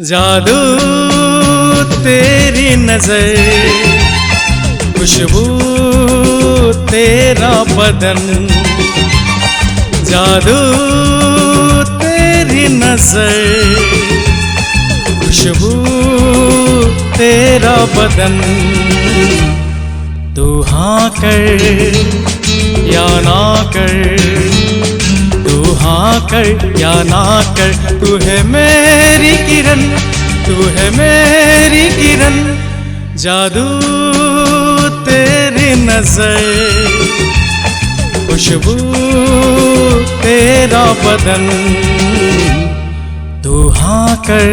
जादू तेरी नजर, खुशबू तेरा बदन। जादू तेरी नजर, खुशबू तेरा बदन। तू हाँ कर या ना कर, तू हाँ कर या ना कर, तू है मेरी किरण, तू है मेरी किरण। जादू तेरी नजर, खुशबू तेरा बदन। तू हाँ कर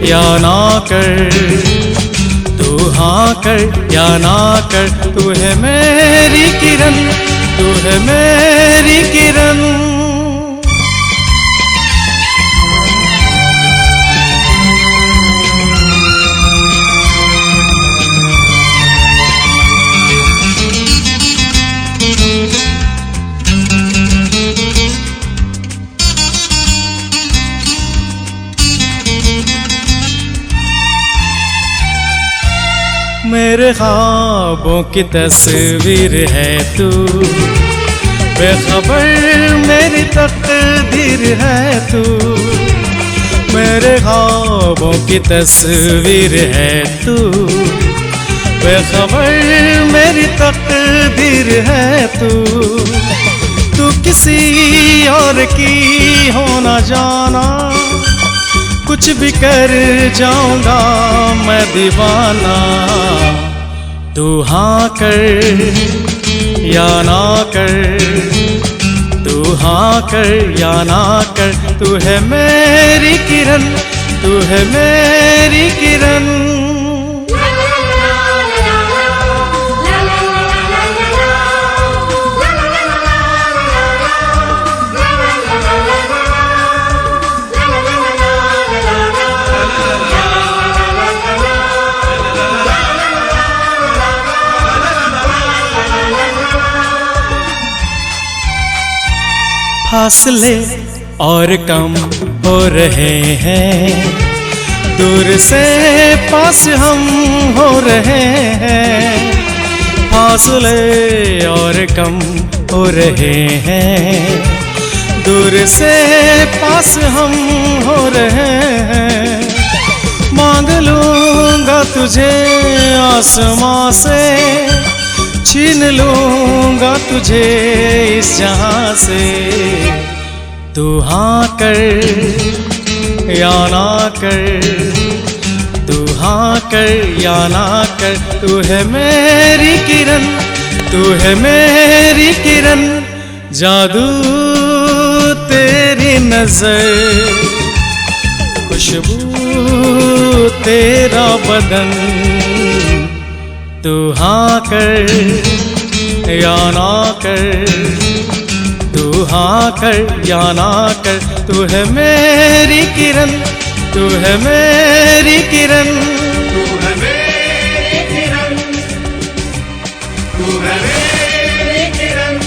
या ना कर, तू हाँ कर या ना कर, तू है मेरी किरण, तू है मेरी किरण। मेरे ख्वाबों की तस्वीर है तू, बेखबर मेरी तकदीर है तू। मेरे ख्वाबों की तस्वीर है तू, बेखबर मेरी तकदीर है तू। तू किसी और की हो ना जाना, कुछ भी कर जाऊंगा मैं दीवाना। तू हाँ कर या ना कर, तू हाँ कर या ना कर, तू है मेरी किरण, तू है मेरी किरण। फासले और कम हो रहे हैं, दूर से पास हम हो रहे हैं। फासले और कम हो रहे हैं, दूर से पास हम हो रहे हैं। मांग लूंगा तुझे आसमां से, छीन लूंगा तुझे इस जहां से। तू हाँ कर या ना कर, तू हाँ कर या ना कर, तू है मेरी किरण, तू है मेरी किरण। जादू तेरी नजर, खुशबू तेरा बदन। तू हाँ कर या ना कर, तू हाँ कर या ना कर, तू है मेरी किरण, तू है मेरी किरण, तू है मेरी किरण, तू है मेरी किरण।